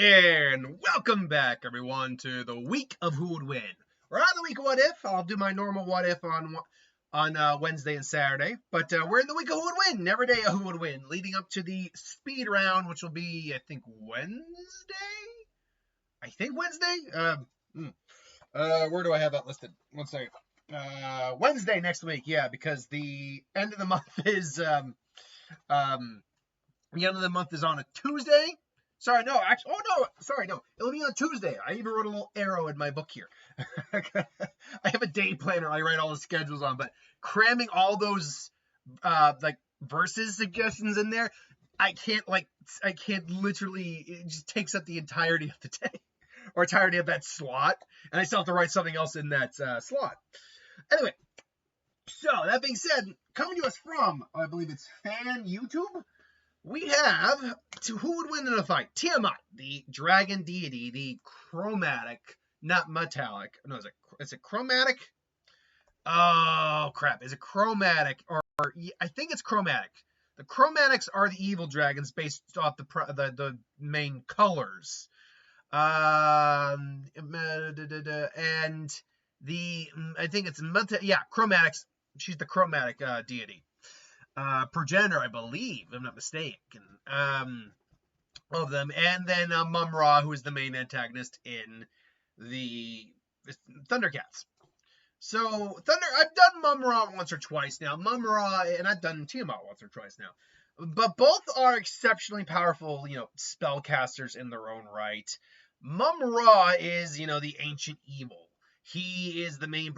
And welcome back, everyone, to the week of Who Would Win. We're on the week of What If. I'll do my normal What If on Wednesday and Saturday. But we're in the week of Who Would Win. Every day of Who Would Win, leading up to the speed round, which will be, I think, Wednesday? Where do I have that listed? One second. Wednesday next week, yeah, because the end of the month is the end of the month is on a Tuesday. Sorry, no, actually, no, it'll be on Tuesday. I even wrote a little arrow in my book here. I have a day planner I write all the schedules on, but cramming all those verses suggestions in there, I can't literally, it just takes up the entirety of the day or entirety of that slot, and I still have to write something else in that slot. Anyway, so that being said, coming to us from, I believe it's Fan YouTube, we have who would win in a fight? Tiamat, the dragon deity, the chromatic, not metallic. No, is it chromatic? Oh crap! Is it chromatic or I think it's chromatic. The chromatics are the evil dragons based off the main colors. And I think it's chromatics. She's the chromatic deity. Progenitor, I believe, if I'm not mistaken, of them, and then Mumm, who is the main antagonist in the Thundercats. So I've done Mumm once or twice now. And I've done Tiamat once or twice now, but both are exceptionally powerful, spellcasters in their own right. Mumm is, the ancient evil. He is the main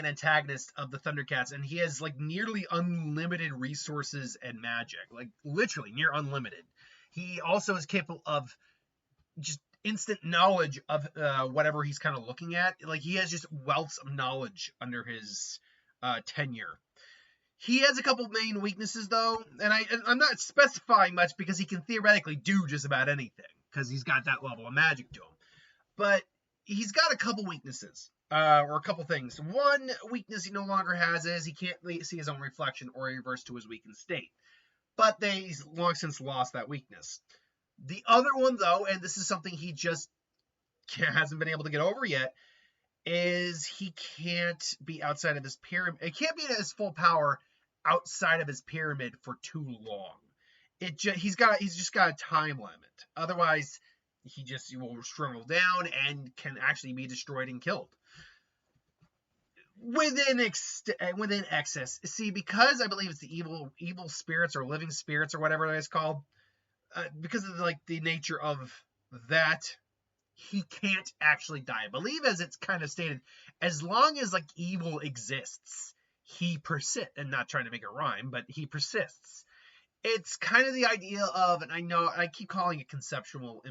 antagonist of the Thundercats, and he has nearly unlimited resources and magic, literally near unlimited. He also is capable of just instant knowledge of whatever he's kind of looking at. He has just wealths of knowledge under his tenure. He has a couple main weaknesses though, and I'm not specifying much because he can theoretically do just about anything because he's got that level of magic to him. But he's got a couple weaknesses, or a couple things. One weakness he no longer has is he can't see his own reflection or reverse to his weakened state. But he's long since lost that weakness. The other one, though, and this is something he just hasn't been able to get over yet, is he can't be outside of his pyramid. It can't be at his full power outside of his pyramid for too long. He's just got a time limit. Otherwise, he will struggle down and can actually be destroyed and killed. Within excess. See, because I believe it's the evil spirits or living spirits or whatever it's called, because of the nature of that, he can't actually die. I believe, as it's kind of stated, as long as evil exists, he persists. And not trying to make it rhyme, but he persists. It's kind of the idea of, and I know I keep calling it conceptual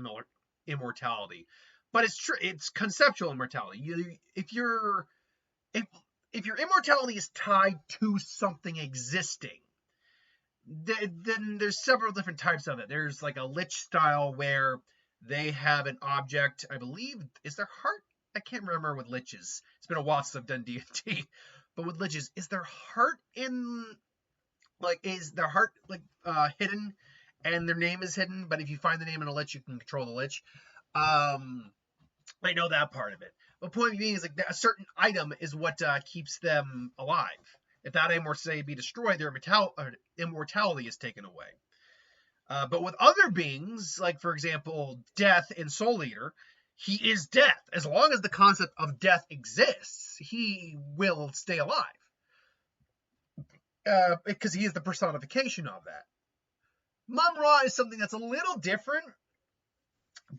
immortality, but it's true. It's conceptual immortality. If your immortality is tied to something existing, then there's several different types of it. There's a lich style where they have an object. I believe is their heart. I can't remember with liches. It's been a while since I've done DnD, but with liches, is their heart in hidden, and their name is hidden, but if you find the name in a lich, you can control the lich. I know that part of it. But point being is a certain item is what keeps them alive. If that item were to be destroyed, their immortality is taken away. But with other beings, for example, Death in Soul Eater, he is death. As long as the concept of death exists, he will stay alive. Because he is the personification of that. Mumm is something that's a little different,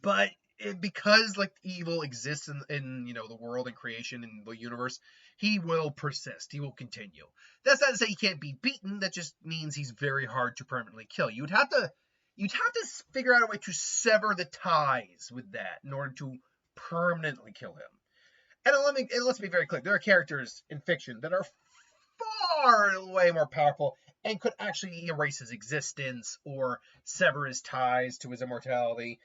but because evil exists in the world and creation and the universe, he will persist. He will continue. That's not to say he can't be beaten. That just means he's very hard to permanently kill. You'd have to figure out a way to sever the ties with that in order to permanently kill him. And let's be very clear. There are characters in fiction that are far way more powerful and could actually erase his existence or sever his ties to his immortality.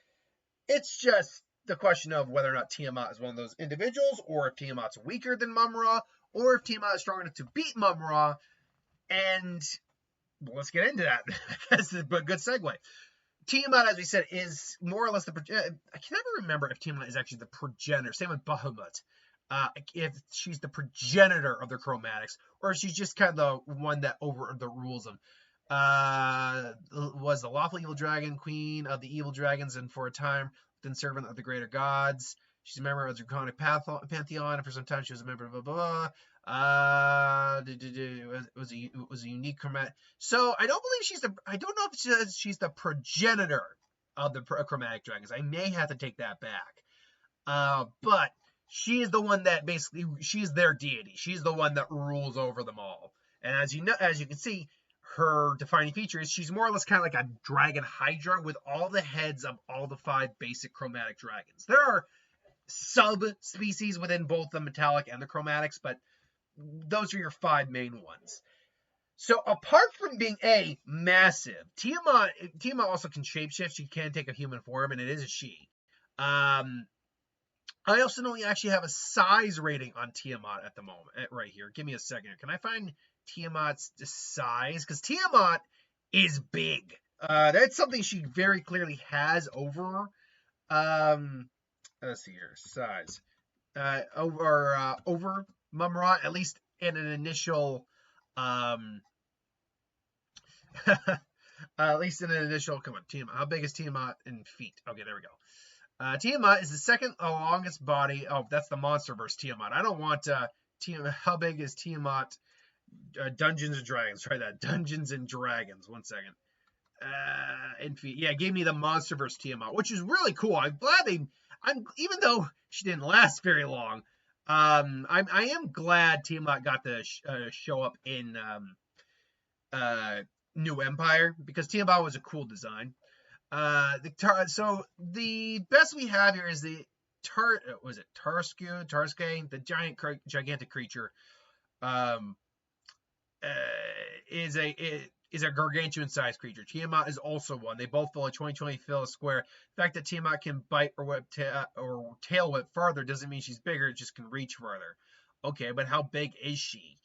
It's just the question of whether or not Tiamat is one of those individuals, or if Tiamat's weaker than Mumm, or if Tiamat is strong enough to beat Mumm. And let's get into that. That's a good segue. Tiamat, as we said, is more or less I can never remember if Tiamat is actually the progenitor. Same with Bahamut. If she's the progenitor of the chromatics, or if she's just kind of the one that rules them. Was the lawful evil dragon, queen of the evil dragons, and for a time then servant of the greater gods. She's a member of the Draconic Pantheon, and for some time she was a member of blah blah blah. It was a unique chromatic. So I don't believe I don't know if she's the progenitor of the chromatic dragons. I may have to take that back. But she is the one that basically, she's their deity. She's the one that rules over them all. And as you can see, her defining feature is she's more or less kind of like a dragon hydra with all the heads of all the 5 basic chromatic dragons. There are subspecies within both the metallic and the chromatics, but those are your 5 main ones. So apart from being massive, Tiamat also can shapeshift. She can take a human form, and it is a she. I also don't actually have a size rating on Tiamat at the moment, right here. Give me a second. Can I find Tiamat's size? Because Tiamat is big. That's something she very clearly has over let's see here, size. Over Mumm, at least in an initial come on, Tiamat. How big is Tiamat in feet? Okay, there we go. Tiamat is the second longest body. Oh, that's the Monsterverse Tiamat. I don't want Tiamat. How big is Tiamat? Dungeons and Dragons. Try that. Dungeons and Dragons. 1 second. In feet. Yeah, gave me the Monsterverse Tiamat, which is really cool. I'm glad even though she didn't last very long, I am glad Tiamat got to show up in New Empire, because Tiamat was a cool design. So the best we have here is the Tarske, the gigantic creature. Is a gargantuan-sized creature. Tiamat is also one. They both fill a 20-20 fill a square. The fact that Tiamat can bite or whip or tail whip farther doesn't mean she's bigger. It just can reach farther. Okay, but how big is she?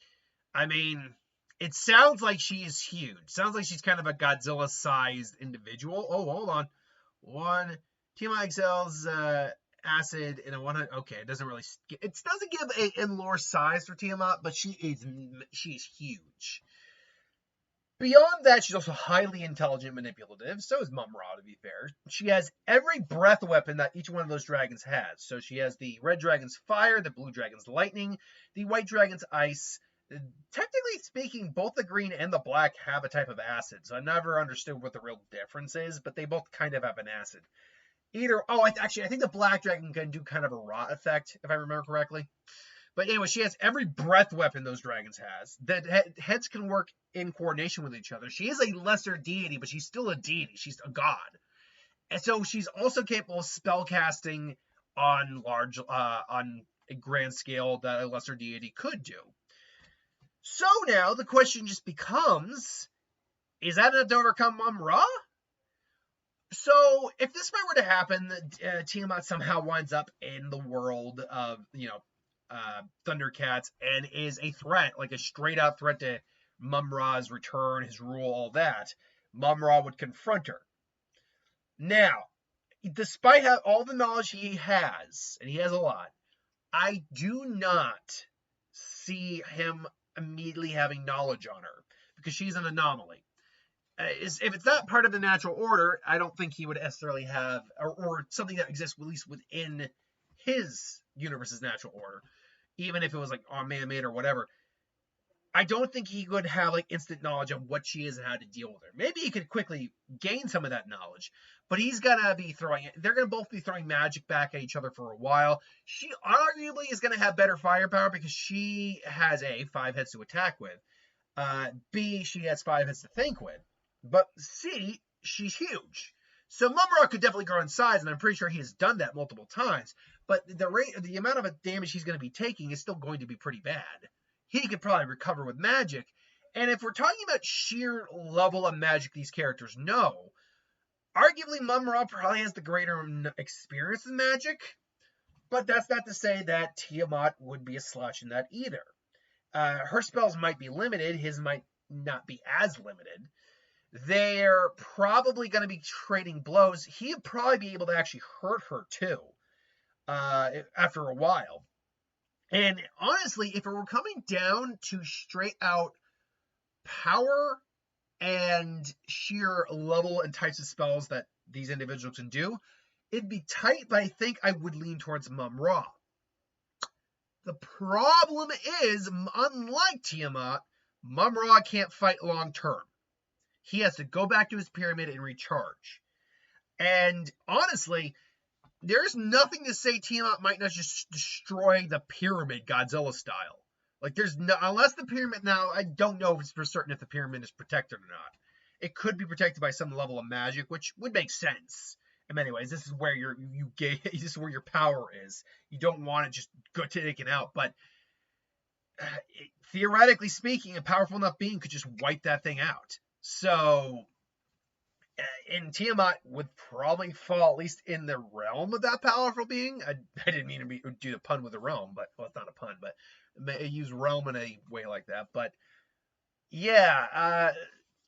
I mean, it sounds like she is huge. Sounds like she's kind of a Godzilla-sized individual. Oh, hold on. Tiamat excels acid in a 100. Okay, it doesn't really. It doesn't give a lore size for Tiamat, but she's huge. Beyond that, she's also highly intelligent and manipulative. So is Mumm, to be fair. She has every breath weapon that each one of those dragons has. So she has the red dragon's fire, the blue dragon's lightning, the white dragon's ice. Technically speaking, both the green and the black have a type of acid. So I never understood what the real difference is, but they both kind of have an acid. I think the black dragon can do kind of a rot effect, if I remember correctly. But anyway, she has every breath weapon those dragons has. The heads can work in coordination with each other. She is a lesser deity, but she's still a deity. She's a god. And so she's also capable of spell casting on a grand scale that a lesser deity could do. So now the question just becomes, is that enough to overcome Mumm? So if this were to happen, Tiamat somehow winds up in the world of, Thundercats, and is a threat, like a straight out threat to Mumm-Ra's return, his rule, all that, Mumm would confront her. Now, despite all the knowledge he has, and he has a lot, I do not see him immediately having knowledge on her, because she's an anomaly. If it's not part of the natural order, I don't think he would necessarily have, or something that exists at least within his universe's natural order, even if it was like man-made or whatever. I don't think he would have like instant knowledge of what she is and how to deal with her. Maybe he could quickly gain some of that knowledge, but they're going to both be throwing magic back at each other for a while. She arguably is going to have better firepower because she has 5 heads to attack with. B, she has 5 heads to think with. But C, she's huge. So Mumm could definitely grow in size, and I'm pretty sure he has done that multiple times. But the amount of damage he's going to be taking is still going to be pretty bad. He could probably recover with magic. And if we're talking about sheer level of magic these characters know, arguably Mumm probably has the greater experience in magic. But that's not to say that Tiamat would be a slouch in that either. Her spells might be limited. His might not be as limited. they're probably going to be trading blows. He'd probably be able to actually hurt her too after a while. And honestly, if it were coming down to straight out power and sheer level and types of spells that these individuals can do, it'd be tight, but I think I would lean towards Mumm-Ra. The problem is, unlike Tiamat, Mumm-Ra can't fight long term. He has to go back to his pyramid and recharge. And honestly, there's nothing to say Tiamat might not just destroy the pyramid Godzilla style. Like, there's no, unless the pyramid, now, I don't know if it's for certain if the pyramid is protected or not. It could be protected by some level of magic, which would make sense. In many ways, this is where this is where your power is. You don't want it just go taken out, but theoretically speaking, a powerful enough being could just wipe that thing out. So, and Tiamat would probably fall at least in the realm of that powerful being. I didn't mean to do the pun with the realm, but well, it's not a pun, but I use realm in a way like that. But yeah,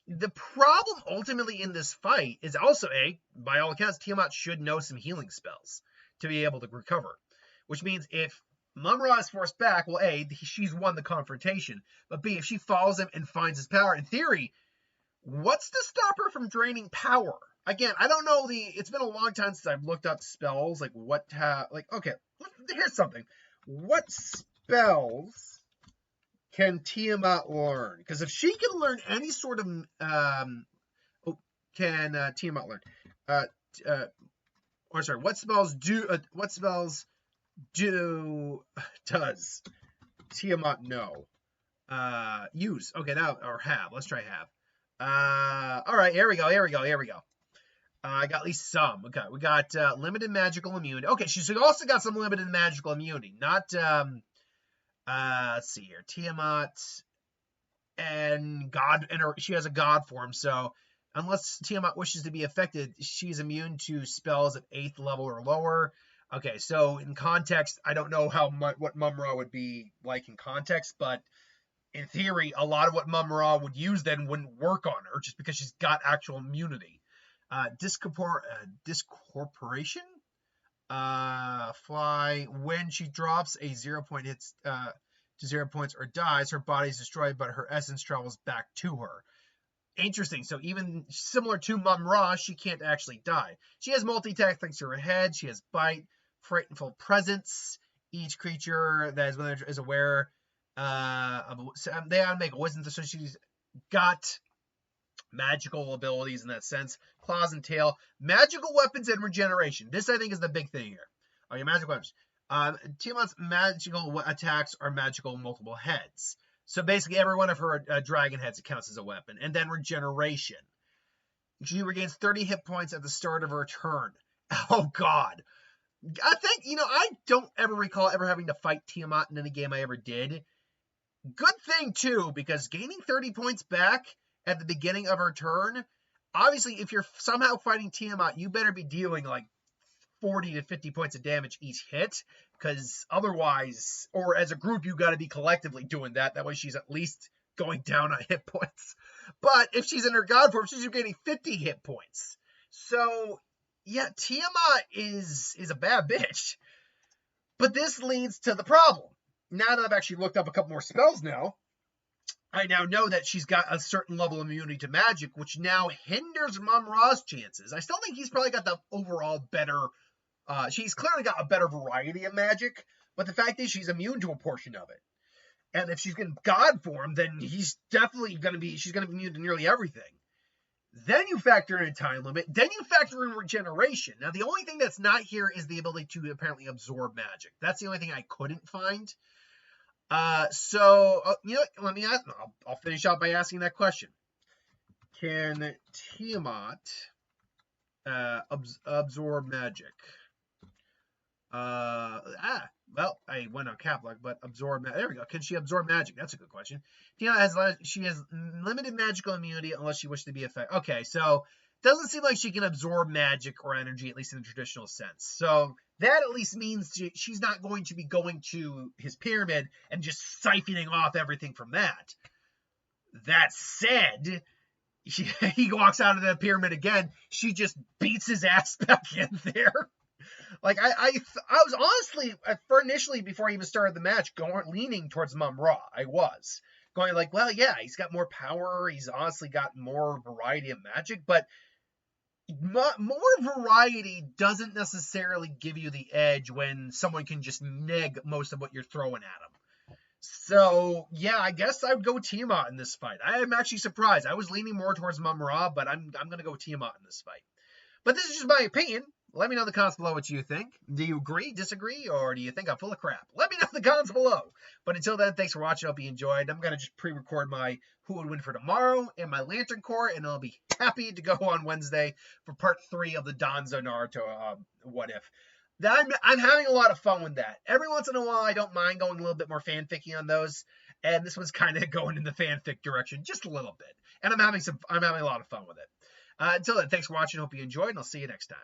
the problem ultimately in this fight is also by all accounts, Tiamat should know some healing spells to be able to recover, which means if Mumm-Ra is forced back, well, she's won the confrontation, but B, if she follows him and finds his power, in theory, what's to stop her from draining power? Again, I don't know it's been a long time since I've looked up spells, okay, here's something. What spells can Tiamat learn? Because if she can learn any sort of, can Tiamat learn? What spells does Tiamat know? Use. Okay, now, or have. Let's try have. All right, here we go. I got at least some. Okay, we got limited magical immunity. Okay, she's also got some limited magical immunity. Not, let's see here. Tiamat and God, she has a God form, so unless Tiamat wishes to be affected, she's immune to spells at 8th level or lower. Okay, so in context, I don't know what Mumm-Ra would be like in context, but in theory, a lot of what Mumm-Ra would use then wouldn't work on her just because she's got actual immunity. Discorporation? Fly. When she drops a 0 point hits to 0 points or dies, her body is destroyed, but her essence travels back to her. Interesting. So even similar to Mumm-Ra, she can't actually die. She has multi-attack thanks to her head. She has bite, frightful presence. Each creature that is aware they ought to make a wisdom, so she's got magical abilities in that sense. Claws and tail, magical weapons, and regeneration. This, I think, is the big thing here. Okay, magical weapons. Tiamat's magical attacks are magical multiple heads. So basically, every one of her dragon heads counts as a weapon. And then regeneration. She regains 30 hit points at the start of her turn. Oh, God. I think, I don't ever recall ever having to fight Tiamat in any game I ever did. Good thing, too, because gaining 30 points back at the beginning of her turn, obviously, if you're somehow fighting Tiamat, you better be dealing like 40 to 50 points of damage each hit, because otherwise, or as a group, you got to be collectively doing that. That way she's at least going down on hit points. But if she's in her God form, she's getting 50 hit points. So, yeah, Tiamat is a bad bitch. But this leads to the problem. Now that I've actually looked up a couple more spells now, I now know that she's got a certain level of immunity to magic, which now hinders Mumm-Ra's chances. I still think he's probably got the overall better, she's clearly got a better variety of magic, but the fact is she's immune to a portion of it. And if she's getting God form, then he's definitely she's going to be immune to nearly everything. Then you factor in a time limit, then you factor in regeneration. Now, the only thing that's not here is the ability to apparently absorb magic. That's the only thing I couldn't find. Let me ask. I'll finish out by asking that question. Can Tiamat absorb magic? Well, I went on cap lock, but absorb magic. There we go. Can she absorb magic? That's a good question. Tiamat has limited magical immunity unless she wishes to be affected. Okay, so doesn't seem like she can absorb magic or energy, at least in the traditional sense. So that at least means she's not going to be going to his pyramid and just siphoning off everything from that. That said, he walks out of the pyramid again. She just beats his ass back in there. Like I was honestly for initially before I even started the match leaning towards Mumm Ra. I was going like, well, yeah, he's got more power. He's honestly got more variety of magic, but more variety doesn't necessarily give you the edge when someone can just neg most of what you're throwing at them. So yeah, I guess I would go Tiamat in this fight. I am actually surprised. I was leaning more towards Mumm Ra, but I'm gonna go Tiamat in this fight. But this is just my opinion. Let me know in the comments below what you think. Do you agree, disagree, or do you think I'm full of crap? Let me know in the comments below. But until then, thanks for watching. I hope you enjoyed. I'm going to just pre-record my Who Would Win for tomorrow and my Lantern Corps, and I'll be happy to go on Wednesday for part 3 of the Danzo Naruto What If. I'm having a lot of fun with that. Every once in a while, I don't mind going a little bit more fanficky on those, and this one's kind of going in the fanfic direction just a little bit. And I'm having a lot of fun with it. Until then, thanks for watching. Hope you enjoyed, and I'll see you next time.